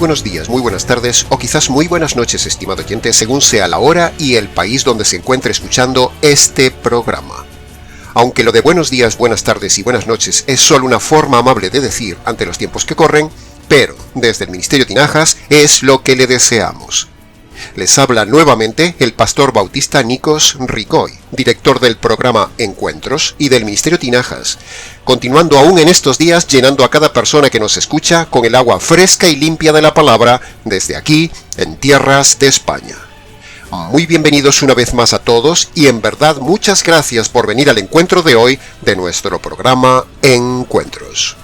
buenos días, muy buenas tardes o quizás muy buenas noches, estimado oyente, según sea la hora y el país donde se encuentre escuchando este programa. Aunque lo de buenos días, buenas tardes y buenas noches es solo una forma amable de decir ante los tiempos que corren, pero desde el Ministerio Tinajas es lo que le deseamos. Les habla nuevamente el pastor bautista Nikos Ricoy, director del programa Encuentros y del Ministerio Tinajas, continuando aún en estos días llenando a cada persona que nos escucha con el agua fresca y limpia de la palabra desde aquí, en tierras de España. Muy bienvenidos una vez más a todos y en verdad muchas gracias por venir al encuentro de hoy de nuestro programa Encuentros.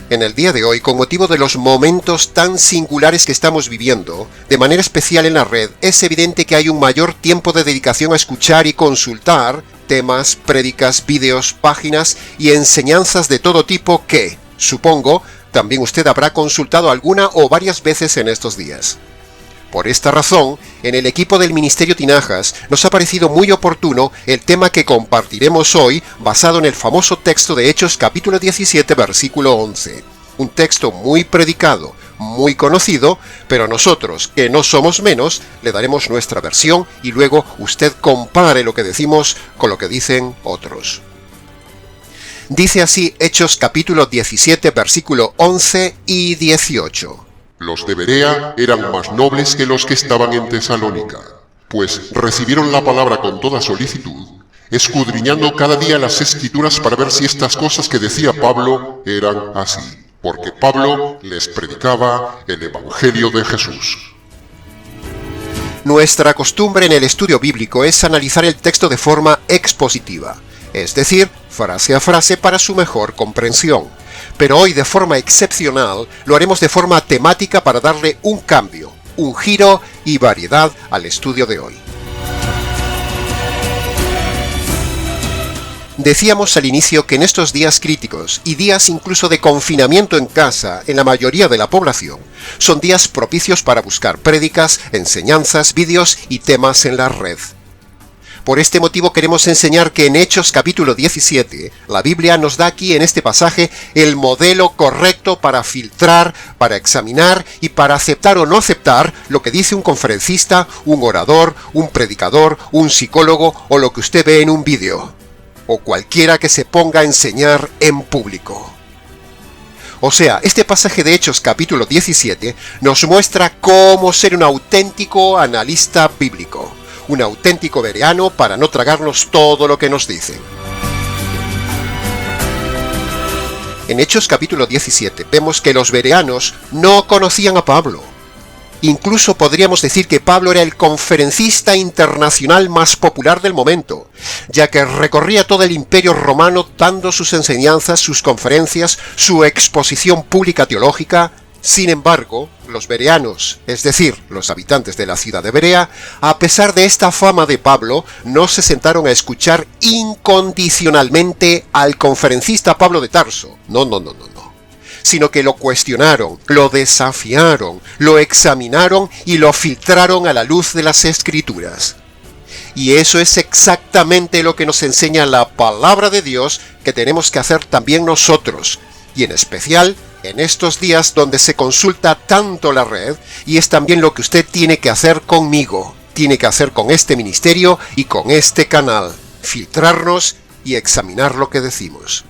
En el día de hoy, con motivo de los momentos tan singulares que estamos viviendo, de manera especial en la red, es evidente que hay un mayor tiempo de dedicación a escuchar y consultar temas, prédicas, vídeos, páginas y enseñanzas de todo tipo que, supongo, también usted habrá consultado alguna o varias veces en estos días. Por esta razón, en el equipo del Ministerio Tinajas nos ha parecido muy oportuno el tema que compartiremos hoy basado en el famoso texto de Hechos capítulo 17 versículo 11. Un texto muy predicado, muy conocido, pero nosotros, que no somos menos, le daremos nuestra versión y luego usted compare lo que decimos con lo que dicen otros. Dice así Hechos capítulo 17 versículo 11 y 18. Los de Berea eran más nobles que los que estaban en Tesalónica, pues recibieron la palabra con toda solicitud, escudriñando cada día las Escrituras para ver si estas cosas que decía Pablo eran así, porque Pablo les predicaba el Evangelio de Jesús. Nuestra costumbre en el estudio bíblico es analizar el texto de forma expositiva, es decir, frase a frase para su mejor comprensión. Pero hoy de forma excepcional lo haremos de forma temática para darle un cambio, un giro y variedad al estudio de hoy. Decíamos al inicio que en estos días críticos y días incluso de confinamiento en casa en la mayoría de la población, son días propicios para buscar prédicas, enseñanzas, vídeos y temas en la red. Por este motivo queremos enseñar que en Hechos capítulo 17, la Biblia nos da aquí en este pasaje el modelo correcto para filtrar, para examinar y para aceptar o no aceptar lo que dice un conferencista, un orador, un predicador, un psicólogo o lo que usted ve en un vídeo, o cualquiera que se ponga a enseñar en público. O sea, este pasaje de Hechos capítulo 17 nos muestra cómo ser un auténtico analista bíblico. Un auténtico bereano para no tragarnos todo lo que nos dicen. En Hechos capítulo 17 vemos que los bereanos no conocían a Pablo. Incluso podríamos decir que Pablo era el conferencista internacional más popular del momento, ya que recorría todo el imperio romano dando sus enseñanzas, sus conferencias, su exposición pública teológica. Sin embargo, los bereanos, es decir, los habitantes de la ciudad de Berea, a pesar de esta fama de Pablo, no se sentaron a escuchar incondicionalmente al conferencista Pablo de Tarso. No. Sino que lo cuestionaron, lo desafiaron, lo examinaron y lo filtraron a la luz de las Escrituras. Y eso es exactamente lo que nos enseña la palabra de Dios que tenemos que hacer también nosotros, y en especial en estos días donde se consulta tanto la red, y es también lo que usted tiene que hacer conmigo, tiene que hacer con este ministerio y con este canal, filtrarnos y examinar lo que decimos.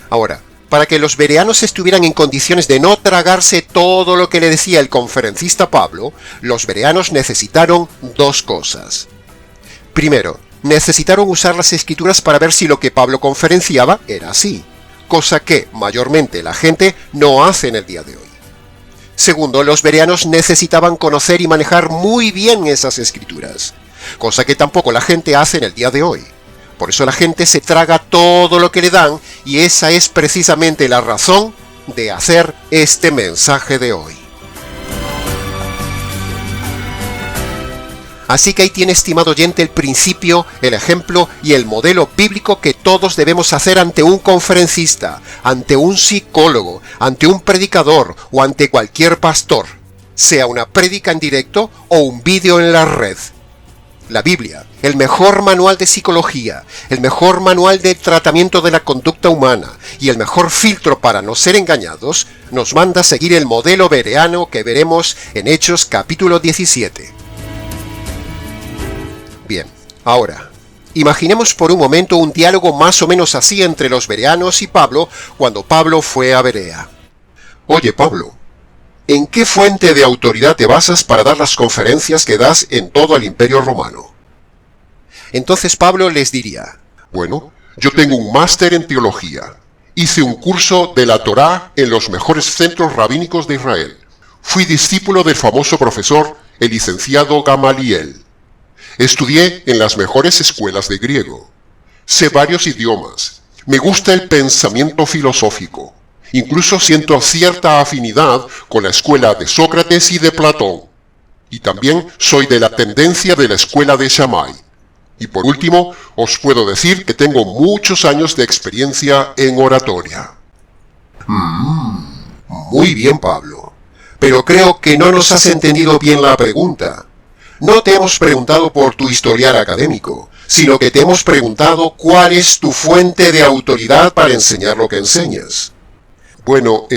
Ahora, para que los bereanos estuvieran en condiciones de no tragarse todo lo que le decía el conferencista Pablo, los bereanos necesitaron dos cosas. Primero, necesitaron usar las Escrituras para ver si lo que Pablo conferenciaba era así, cosa que mayormente la gente no hace en el día de hoy. Segundo, los bereanos necesitaban conocer y manejar muy bien esas Escrituras, cosa que tampoco la gente hace en el día de hoy. Por eso la gente se traga todo lo que le dan y esa es precisamente la razón de hacer este mensaje de hoy. Así que ahí tiene, estimado oyente, el principio, el ejemplo y el modelo bíblico que todos debemos hacer ante un conferencista, ante un psicólogo, ante un predicador o ante cualquier pastor, sea una prédica en directo o un vídeo en la red. la Biblia, el mejor manual de psicología, el mejor manual de tratamiento de la conducta humana y el mejor filtro para no ser engañados, nos manda a seguir el modelo bereano que veremos en Hechos capítulo 17. Bien, ahora, imaginemos por un momento un diálogo más o menos así entre los bereanos y Pablo cuando Pablo fue a Berea. Oye, Pablo, ¿en qué fuente de autoridad te basas para dar las conferencias que das en todo el Imperio Romano? Entonces Pablo les diría: Bueno, yo tengo un máster en teología. Hice un curso de la Torá en los mejores centros rabínicos de Israel. Fui discípulo del famoso profesor, el licenciado Gamaliel. Estudié en las mejores escuelas de griego. Sé varios idiomas. Me gusta el pensamiento filosófico. Incluso siento cierta afinidad con la escuela de Sócrates y de Platón. Y también soy de la tendencia de la escuela de Shammai. Y por último, os puedo decir que tengo muchos años de experiencia en oratoria. Muy bien, Pablo. Pero creo que no nos has entendido bien la pregunta. No te hemos preguntado por tu historial académico, sino que te hemos preguntado cuál es tu fuente de autoridad para enseñar lo que enseñas. Bueno,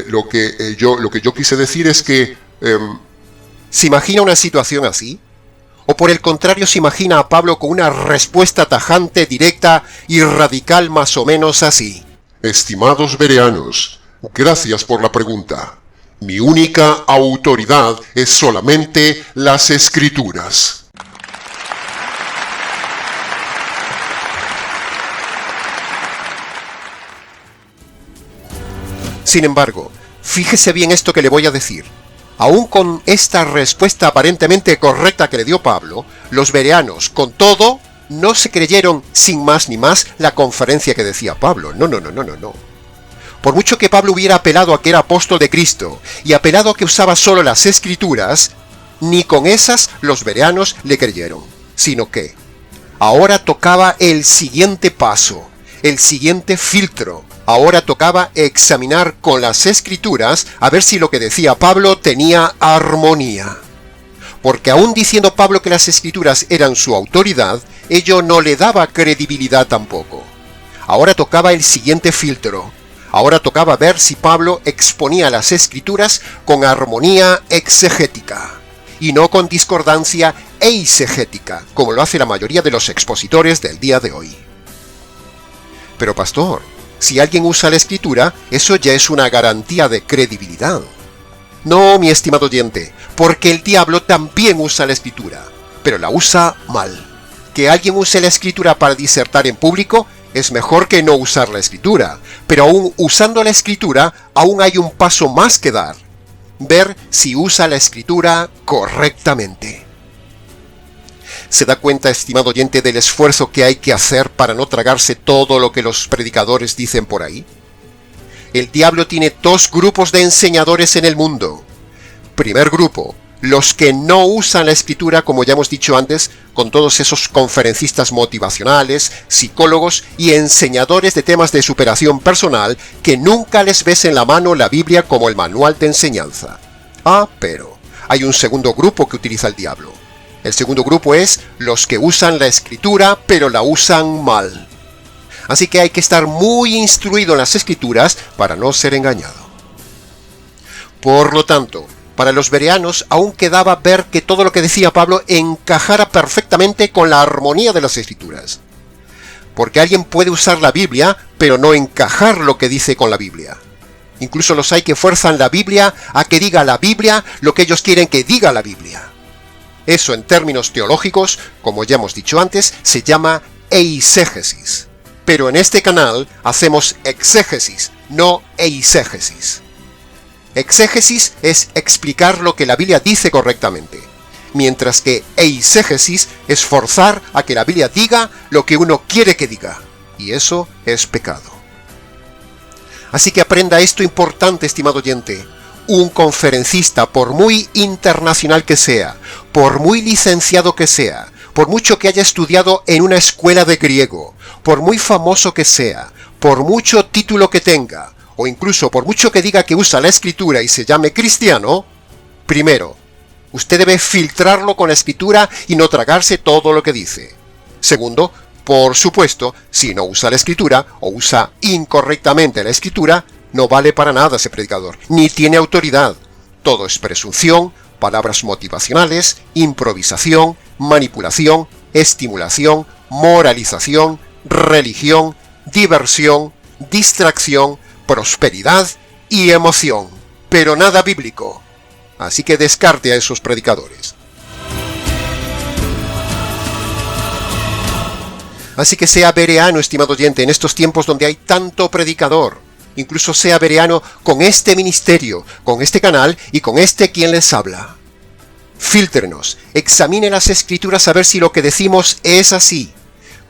lo que yo quise decir es que... ¿Se imagina una situación así? ¿O por el contrario se imagina a Pablo con una respuesta tajante, directa y radical más o menos así? Estimados bereanos, gracias por la pregunta. Mi única autoridad es solamente las Escrituras. Sin embargo, fíjese bien esto que le voy a decir. Aún con esta respuesta aparentemente correcta que le dio Pablo, los bereanos, con todo, no se creyeron sin más ni más la conferencia que decía Pablo. No. Por mucho que Pablo hubiera apelado a que era apóstol de Cristo y apelado a que usaba solo las Escrituras, ni con esas los bereanos le creyeron, sino que ahora tocaba el siguiente paso, el siguiente filtro. Ahora tocaba examinar con las Escrituras a ver si lo que decía Pablo tenía armonía. Porque aún diciendo Pablo que las Escrituras eran su autoridad, ello no le daba credibilidad tampoco. Ahora tocaba el siguiente filtro. Ahora tocaba ver si Pablo exponía las Escrituras con armonía exegética, y no con discordancia eisegética, como lo hace la mayoría de los expositores del día de hoy. Pero pastor, si alguien usa la Escritura, eso ya es una garantía de credibilidad. No, mi estimado oyente, porque el diablo también usa la Escritura, pero la usa mal. Que alguien use la Escritura para disertar en público es mejor que no usar la Escritura, pero aún usando la Escritura, aún hay un paso más que dar. Ver si usa la Escritura correctamente. ¿Se da cuenta, estimado oyente, del esfuerzo que hay que hacer para no tragarse todo lo que los predicadores dicen por ahí? El diablo tiene dos grupos de enseñadores en el mundo. Primer grupo, los que no usan la Escritura, como ya hemos dicho antes, con todos esos conferencistas motivacionales, psicólogos y enseñadores de temas de superación personal que nunca les ves en la mano la Biblia como el manual de enseñanza. Pero hay un segundo grupo que utiliza el diablo. El segundo grupo es los que usan la Escritura, pero la usan mal. Así que hay que estar muy instruido en las Escrituras para no ser engañado. Por lo tanto, para los bereanos aún quedaba ver que todo lo que decía Pablo encajara perfectamente con la armonía de las Escrituras. Porque alguien puede usar la Biblia, pero no encajar lo que dice con la Biblia. Incluso los hay que fuerzan la Biblia a que diga la Biblia lo que ellos quieren que diga la Biblia. Eso en términos teológicos, como ya hemos dicho antes, se llama eisegesis. Pero en este canal hacemos exégesis, no eisegesis. Exégesis es explicar lo que la Biblia dice correctamente, mientras que eisegesis es forzar a que la Biblia diga lo que uno quiere que diga, y eso es pecado. Así que aprenda esto importante, estimado oyente. Un conferencista, por muy internacional que sea, por muy licenciado que sea, por mucho que haya estudiado en una escuela de griego, por muy famoso que sea, por mucho título que tenga, o incluso por mucho que diga que usa la Escritura y se llame cristiano, Primero, usted debe filtrarlo con la Escritura y no tragarse todo lo que dice. Segundo, por supuesto, si no usa la Escritura o usa incorrectamente la Escritura, no vale para nada ese predicador, ni tiene autoridad. Todo es presunción, palabras motivacionales, improvisación, manipulación, estimulación, moralización, religión, diversión, distracción, prosperidad y emoción, pero nada bíblico. Así que descarte a esos predicadores. Así que sea bereano, estimado oyente, en estos tiempos donde hay tanto predicador. Incluso sea bereano con este ministerio, con este canal y con quien les habla. Fíltrenos, examine las Escrituras a ver si lo que decimos es así.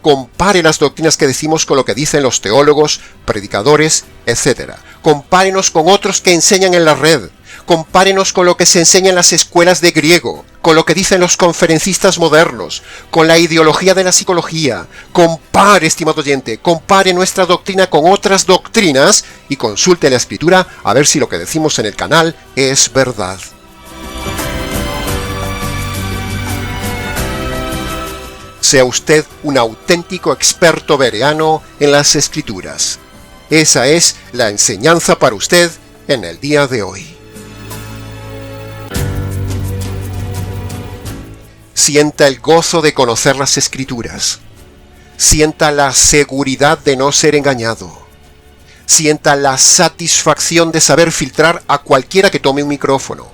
Compare las doctrinas que decimos con lo que dicen los teólogos, predicadores, etc. Compárenos con otros que enseñan en la red. Compárenos con lo que se enseña en las escuelas de griego, con lo que dicen los conferencistas modernos, con la ideología de la psicología. Compare, estimado oyente, compare nuestra doctrina con otras doctrinas y consulte la Escritura a ver si lo que decimos en el canal es verdad. Sea usted un auténtico experto bereano en las Escrituras. Esa es la enseñanza para usted en el día de hoy. Sienta el gozo de conocer las Escrituras. Sienta la seguridad de no ser engañado. Sienta la satisfacción de saber filtrar a cualquiera que tome un micrófono.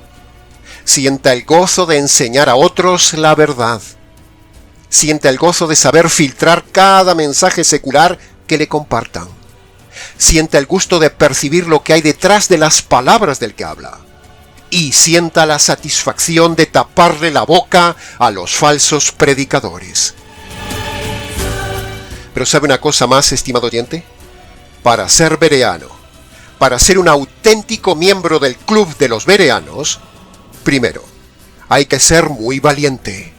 Sienta el gozo de enseñar a otros la verdad. Sienta el gozo de saber filtrar cada mensaje secular que le compartan. Sienta el gusto de percibir lo que hay detrás de las palabras del que habla. Y sienta la satisfacción de taparle la boca a los falsos predicadores. Pero ¿sabe una cosa más, estimado oyente? Para ser bereano, para ser un auténtico miembro del club de los bereanos, primero, hay que ser muy valiente.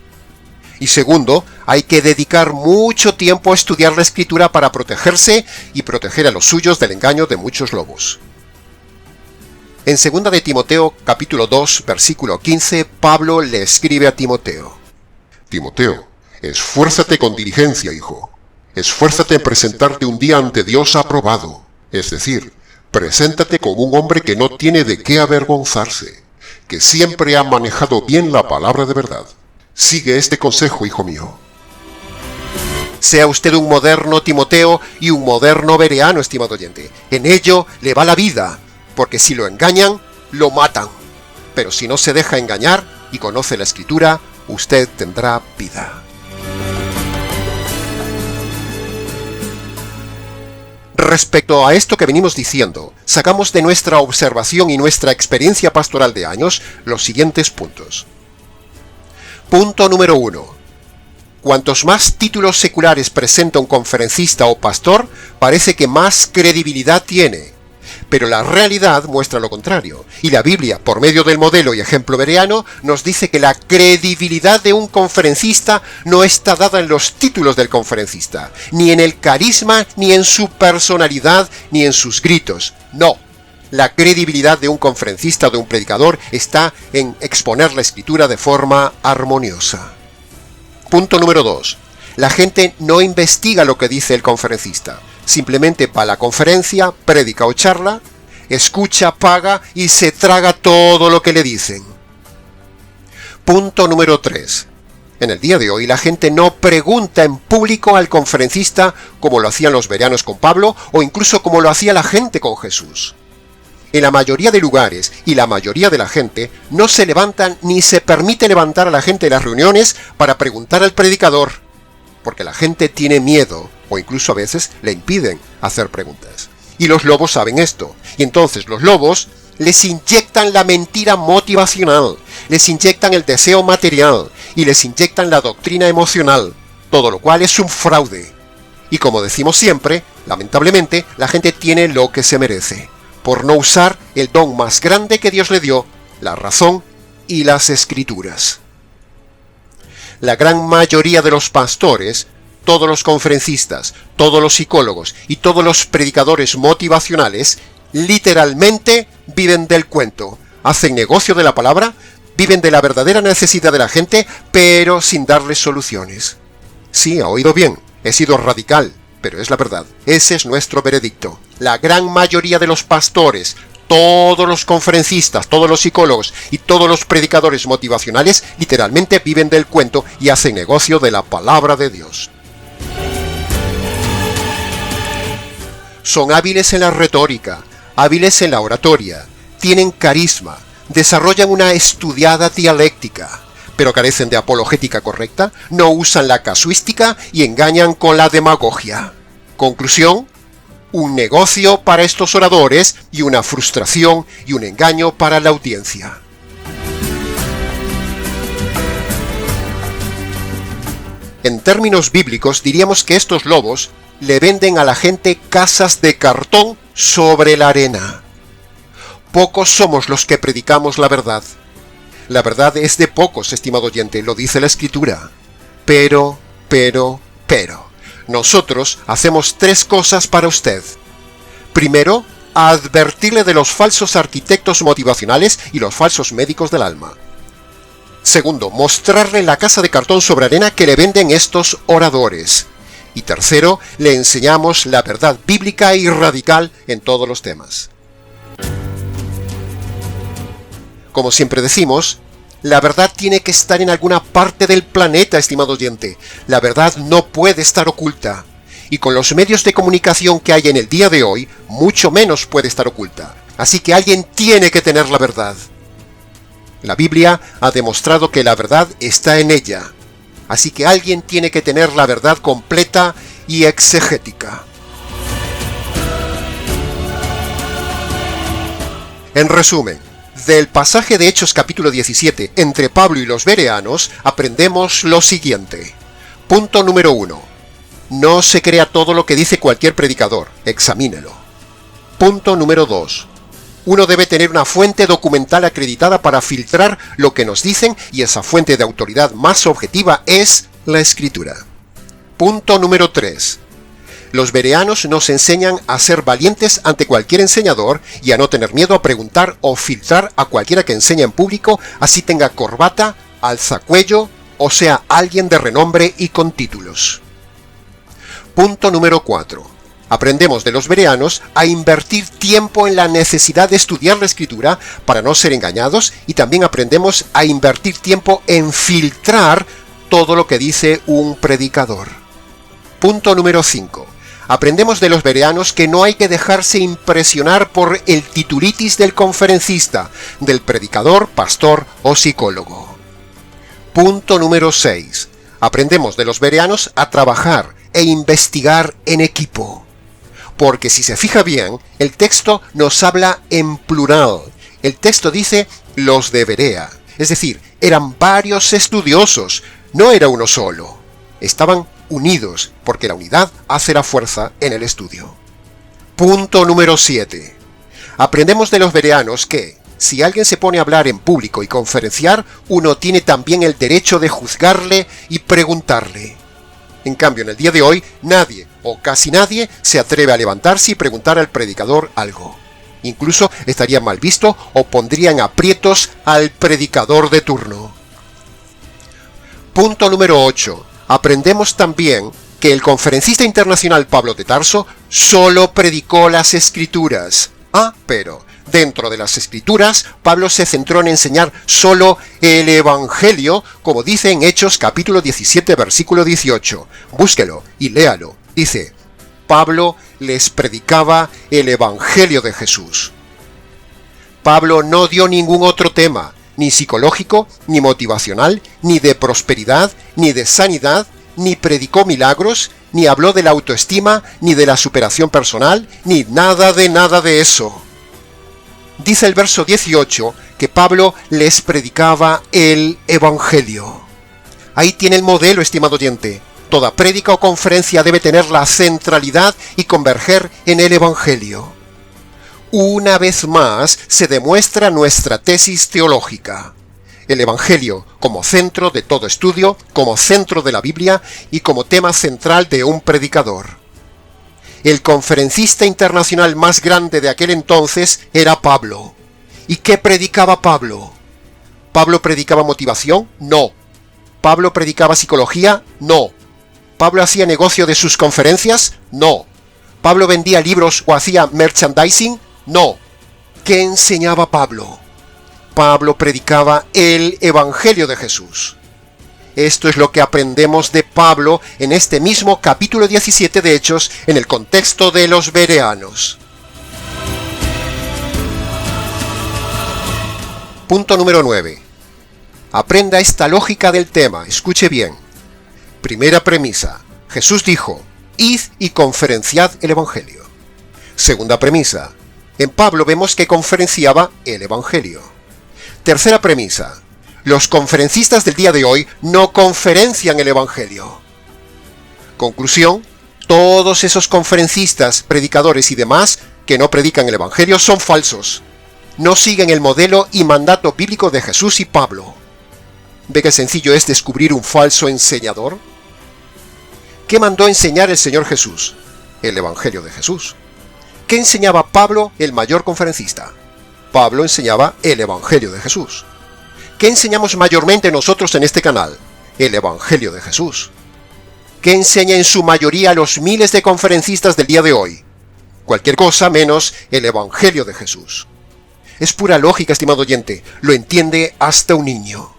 Y segundo, hay que dedicar mucho tiempo a estudiar la Escritura para protegerse y proteger a los suyos del engaño de muchos lobos. En 2 de Timoteo, capítulo 2, versículo 15, Pablo le escribe a Timoteo: Timoteo, esfuérzate con diligencia, hijo. Esfuérzate en presentarte un día ante Dios aprobado. Es decir, preséntate como un hombre que no tiene de qué avergonzarse, que siempre ha manejado bien la palabra de verdad. Sigue este consejo, hijo mío. Sea usted un moderno Timoteo y un moderno bereano, estimado oyente. En ello le va la vida, porque si lo engañan, lo matan. Pero si no se deja engañar y conoce la Escritura, usted tendrá vida. Respecto a esto que venimos diciendo, sacamos de nuestra observación y nuestra experiencia pastoral de años los siguientes puntos. Punto número 1. Cuantos más títulos seculares presenta un conferencista o pastor, parece que más credibilidad tiene. Pero la realidad muestra lo contrario, y la Biblia, por medio del modelo y ejemplo bereano, nos dice que la credibilidad de un conferencista no está dada en los títulos del conferencista, ni en el carisma, ni en su personalidad, ni en sus gritos. No. La credibilidad de un conferencista o de un predicador está en exponer la Escritura de forma armoniosa. Punto número 2. La gente no investiga lo que dice el conferencista. Simplemente va a la conferencia, predica o charla, escucha, paga y se traga todo lo que le dicen. Punto número 3. En el día de hoy la gente no pregunta en público al conferencista como lo hacían los bereanos con Pablo o incluso como lo hacía la gente con Jesús. En la mayoría de lugares y la mayoría de la gente no se levantan ni se permite levantar a la gente en las reuniones para preguntar al predicador, porque la gente tiene miedo o incluso a veces le impiden hacer preguntas. Y los lobos saben esto, y entonces los lobos les inyectan la mentira motivacional, les inyectan el deseo material y les inyectan la doctrina emocional, todo lo cual es un fraude. Y como decimos siempre, lamentablemente, la gente tiene lo que se merece, por no usar el don más grande que Dios le dio, la razón y las Escrituras. La gran mayoría de los pastores, todos los conferencistas, todos los psicólogos y todos los predicadores motivacionales, literalmente viven del cuento, hacen negocio de la palabra, Viven de la verdadera necesidad de la gente, pero sin darles soluciones. Sí, ha oído bien, he sido radical, pero es la verdad. Ese es nuestro veredicto. La gran mayoría de los pastores, todos los conferencistas, todos los psicólogos y todos los predicadores motivacionales literalmente viven del cuento y hacen negocio de la palabra de Dios. Son hábiles en la retórica, hábiles en la oratoria, tienen carisma, desarrollan una estudiada dialéctica, pero carecen de apologética correcta, no usan la casuística y engañan con la demagogia. Conclusión: un negocio para estos oradores y una frustración y un engaño para la audiencia. En términos bíblicos diríamos que estos lobos le venden a la gente casas de cartón sobre la arena. Pocos somos los que predicamos la verdad. La verdad es de pocos, estimado oyente, lo dice la Escritura. Pero, nosotros hacemos 3 cosas para usted. Primero, advertirle de los falsos arquitectos motivacionales y los falsos médicos del alma. Segundo, mostrarle la casa de cartón sobre arena que le venden estos oradores. Y tercero, le enseñamos la verdad bíblica y radical en todos los temas. Como siempre decimos, la verdad tiene que estar en alguna parte del planeta, estimado oyente. La verdad no puede estar oculta. Y con los medios de comunicación que hay en el día de hoy, mucho menos puede estar oculta. Así que alguien tiene que tener la verdad. La Biblia ha demostrado que la verdad está en ella. Así que alguien tiene que tener la verdad completa y exegética. En resumen, del pasaje de Hechos capítulo 17 entre Pablo y los bereanos aprendemos lo siguiente. Punto número 1. No se crea todo lo que dice cualquier predicador, examínelo. Punto número 2. Uno debe tener una fuente documental acreditada para filtrar lo que nos dicen y esa fuente de autoridad más objetiva es la Escritura. Punto número 3. Los bereanos nos enseñan a ser valientes ante cualquier enseñador y a no tener miedo a preguntar o filtrar a cualquiera que enseña en público, así tenga corbata, alzacuello o sea alguien de renombre y con títulos. Punto número 4. Aprendemos de los bereanos a invertir tiempo en la necesidad de estudiar la Escritura para no ser engañados y también aprendemos a invertir tiempo en filtrar todo lo que dice un predicador. Punto número 5. Aprendemos de los bereanos que no hay que dejarse impresionar por el titulitis del conferencista, del predicador, pastor o psicólogo. Punto número 6. Aprendemos de los bereanos a trabajar e investigar en equipo. Porque si se fija bien, el texto nos habla en plural. El texto dice los de Berea. Es decir, eran varios estudiosos, no era uno solo. Estaban unidos, porque la unidad hace la fuerza en el estudio. Punto número 7. Aprendemos de los bereanos que, si alguien se pone a hablar en público y conferenciar, uno tiene también el derecho de juzgarle y preguntarle. En cambio, en el día de hoy, nadie o casi nadie se atreve a levantarse y preguntar al predicador algo. Incluso estaría mal visto o pondría en aprietos al predicador de turno. Punto número 8. Aprendemos también que el conferencista internacional Pablo de Tarso solo predicó las Escrituras. Pero dentro de las Escrituras, Pablo se centró en enseñar solo el Evangelio, como dice en Hechos capítulo 17, versículo 18. Búsquelo y léalo. Dice, Pablo les predicaba el Evangelio de Jesús. Pablo no dio ningún otro tema, ni psicológico, ni motivacional, ni de prosperidad, ni de sanidad, ni predicó milagros, ni habló de la autoestima, ni de la superación personal, ni nada de eso. Dice el verso 18 que Pablo les predicaba el Evangelio. Ahí tiene el modelo, estimado oyente. Toda prédica o conferencia debe tener la centralidad y converger en el Evangelio. Una vez más se demuestra nuestra tesis teológica. El Evangelio como centro de todo estudio, como centro de la Biblia y como tema central de un predicador. El conferencista internacional más grande de aquel entonces era Pablo. ¿Y qué predicaba Pablo? ¿Pablo predicaba motivación? No. ¿Pablo predicaba psicología? No. ¿Pablo hacía negocio de sus conferencias? No. ¿Pablo vendía libros o hacía merchandising? No. ¿Qué enseñaba Pablo? Pablo predicaba el Evangelio de Jesús. Esto es lo que aprendemos de Pablo en este mismo capítulo 17 de Hechos, en el contexto de los bereanos. Punto número 9. Aprenda esta lógica del tema, escuche bien. Primera premisa, Jesús dijo, id y conferenciad el Evangelio. Segunda premisa, en Pablo vemos que conferenciaba el Evangelio. Tercera premisa, los conferencistas del día de hoy no conferencian el Evangelio. Conclusión, todos esos conferencistas, predicadores y demás que no predican el Evangelio son falsos. No siguen el modelo y mandato bíblico de Jesús y Pablo. ¿Ve qué sencillo es descubrir un falso enseñador? ¿Qué mandó enseñar el Señor Jesús? El Evangelio de Jesús. ¿Qué enseñaba Pablo, el mayor conferencista? Pablo enseñaba el Evangelio de Jesús. ¿Qué enseñamos mayormente nosotros en este canal? El Evangelio de Jesús. ¿Qué enseña en su mayoría a los miles de conferencistas del día de hoy? Cualquier cosa menos el Evangelio de Jesús. Es pura lógica, estimado oyente, lo entiende hasta un niño.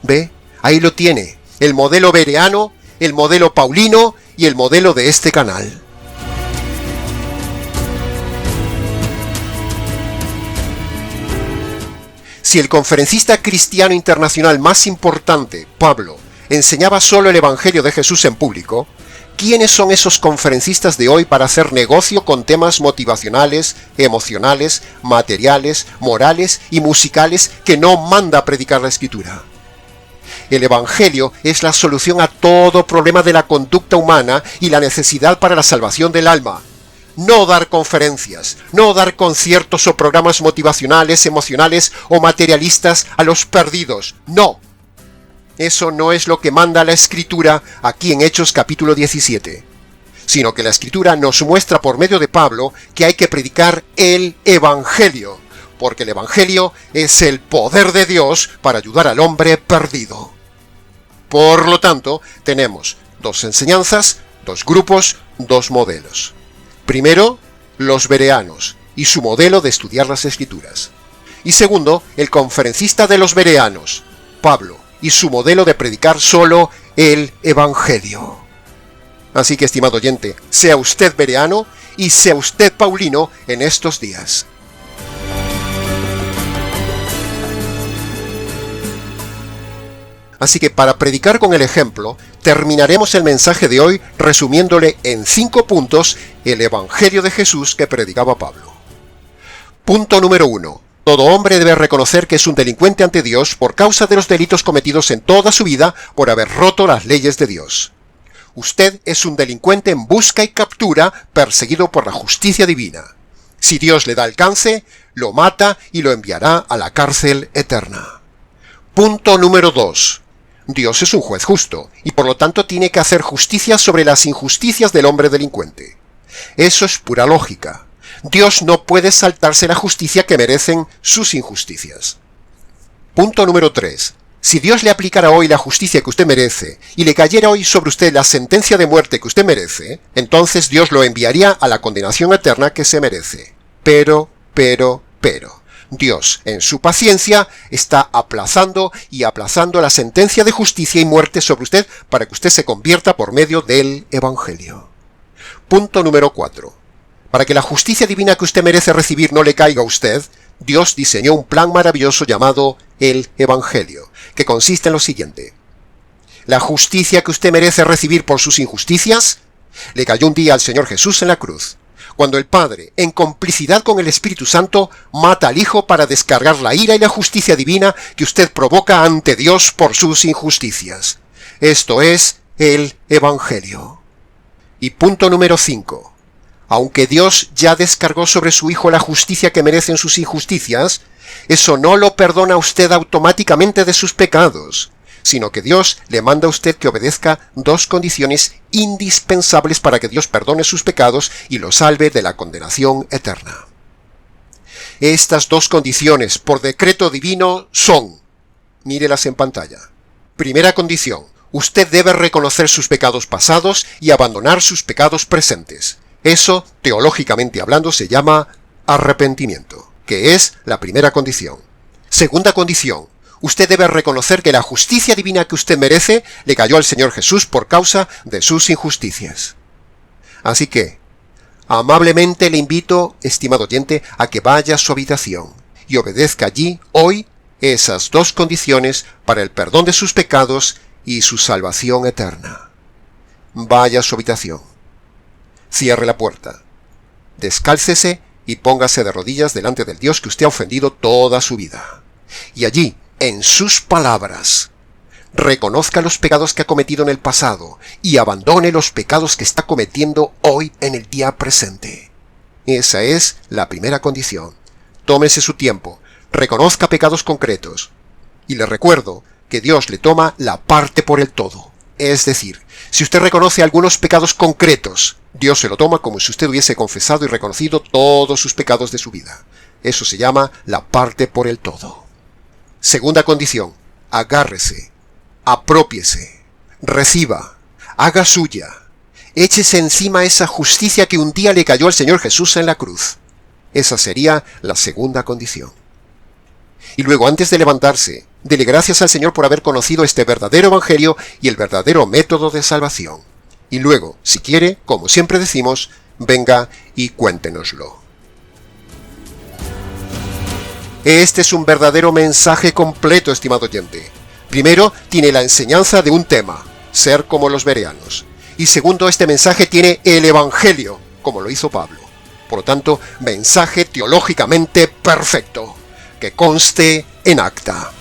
¿Ve? Ahí lo tiene, el modelo bereano, el modelo paulino y el modelo de este canal. Si el conferencista cristiano internacional más importante, Pablo, enseñaba solo el Evangelio de Jesús en público, ¿quiénes son esos conferencistas de hoy para hacer negocio con temas motivacionales, emocionales, materiales, morales y musicales que no manda a predicar la Escritura? El Evangelio es la solución a todo problema de la conducta humana y la necesidad para la salvación del alma. No dar conferencias, no dar conciertos o programas motivacionales, emocionales o materialistas a los perdidos. No. Eso no es lo que manda la Escritura aquí en Hechos capítulo 17. Sino que la Escritura nos muestra por medio de Pablo que hay que predicar el Evangelio, porque el Evangelio es el poder de Dios para ayudar al hombre perdido. Por lo tanto, tenemos dos enseñanzas, dos grupos, dos modelos. Primero, los bereanos y su modelo de estudiar las Escrituras. Y segundo, el conferencista de los bereanos, Pablo, y su modelo de predicar solo el Evangelio. Así que, estimado oyente, sea usted bereano y sea usted paulino en estos días. Así que para predicar con el ejemplo, terminaremos el mensaje de hoy resumiéndole en 5 puntos el Evangelio de Jesús que predicaba Pablo. Punto número 1. Todo hombre debe reconocer que es un delincuente ante Dios por causa de los delitos cometidos en toda su vida por haber roto las leyes de Dios. Usted es un delincuente en busca y captura, perseguido por la justicia divina. Si Dios le da alcance, lo mata y lo enviará a la cárcel eterna. Punto número 2. Dios es un juez justo, y por lo tanto tiene que hacer justicia sobre las injusticias del hombre delincuente. Eso es pura lógica. Dios no puede saltarse la justicia que merecen sus injusticias. Punto número 3. Si Dios le aplicara hoy la justicia que usted merece, y le cayera hoy sobre usted la sentencia de muerte que usted merece, entonces Dios lo enviaría a la condenación eterna que se merece. Pero, Dios, en su paciencia, está aplazando y aplazando la sentencia de justicia y muerte sobre usted para que usted se convierta por medio del Evangelio. Punto número 4. Para que la justicia divina que usted merece recibir no le caiga a usted, Dios diseñó un plan maravilloso llamado el Evangelio, que consiste en lo siguiente. La justicia que usted merece recibir por sus injusticias, le cayó un día al Señor Jesús en la cruz, cuando el Padre, en complicidad con el Espíritu Santo, mata al Hijo para descargar la ira y la justicia divina que usted provoca ante Dios por sus injusticias. Esto es el Evangelio. Y punto número 5. Aunque Dios ya descargó sobre su Hijo la justicia que merecen sus injusticias, eso no lo perdona a usted automáticamente de sus pecados, sino que Dios le manda a usted que obedezca 2 condiciones indispensables para que Dios perdone sus pecados y lo salve de la condenación eterna. Estas 2 condiciones, por decreto divino, son: Mírelas en pantalla. Primera condición. Usted debe reconocer sus pecados pasados y abandonar sus pecados presentes. Eso, teológicamente hablando, se llama arrepentimiento, que es la primera condición. Segunda condición. Usted debe reconocer que la justicia divina que usted merece le cayó al Señor Jesús por causa de sus injusticias. Así que, amablemente le invito, estimado oyente, a que vaya a su habitación y obedezca allí, hoy, esas dos condiciones para el perdón de sus pecados y su salvación eterna. Vaya a su habitación. Cierre la puerta. Descálcese y póngase de rodillas delante del Dios que usted ha ofendido toda su vida. Y allí, en sus palabras, reconozca los pecados que ha cometido en el pasado y abandone los pecados que está cometiendo hoy en el día presente. Esa es la primera condición. Tómese su tiempo, reconozca pecados concretos. Y le recuerdo que Dios le toma la parte por el todo. Es decir, si usted reconoce algunos pecados concretos, Dios se lo toma como si usted hubiese confesado y reconocido todos sus pecados de su vida. Eso se llama la parte por el todo. Segunda condición, agárrese, apropiese, reciba, haga suya, échese encima esa justicia que un día le cayó al Señor Jesús en la cruz. Esa sería la segunda condición. Y luego, antes de levantarse, dele gracias al Señor por haber conocido este verdadero evangelio y el verdadero método de salvación. Y luego, si quiere, como siempre decimos, venga y cuéntenoslo. Este es un verdadero mensaje completo, estimado oyente. Primero, tiene la enseñanza de un tema, ser como los bereanos. Y segundo, este mensaje tiene el evangelio, como lo hizo Pablo. Por lo tanto, mensaje teológicamente perfecto, que conste en acta.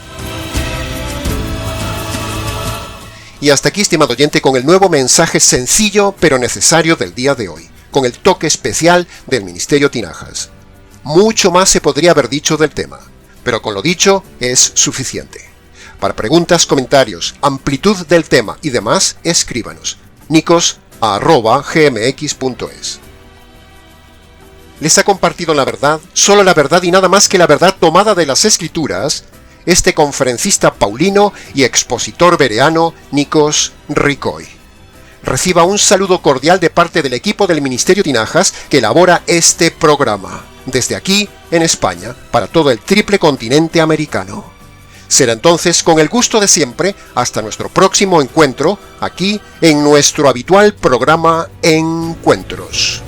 Y hasta aquí, estimado oyente, con el nuevo mensaje sencillo pero necesario del día de hoy, con el toque especial del Ministerio Tinajas. Mucho más se podría haber dicho del tema, pero con lo dicho es suficiente. Para preguntas, comentarios, amplitud del tema y demás, escríbanos. nicos@gmx.es. Les ha compartido la verdad, solo la verdad y nada más que la verdad tomada de las Escrituras, este conferencista paulino y expositor bereano Nikos Ricoy. Reciba un saludo cordial de parte del equipo del Ministerio Tinajas que elabora este programa, desde aquí, en España, para todo el triple continente americano. Será entonces, con el gusto de siempre, hasta nuestro próximo encuentro, aquí en nuestro habitual programa Encuentros.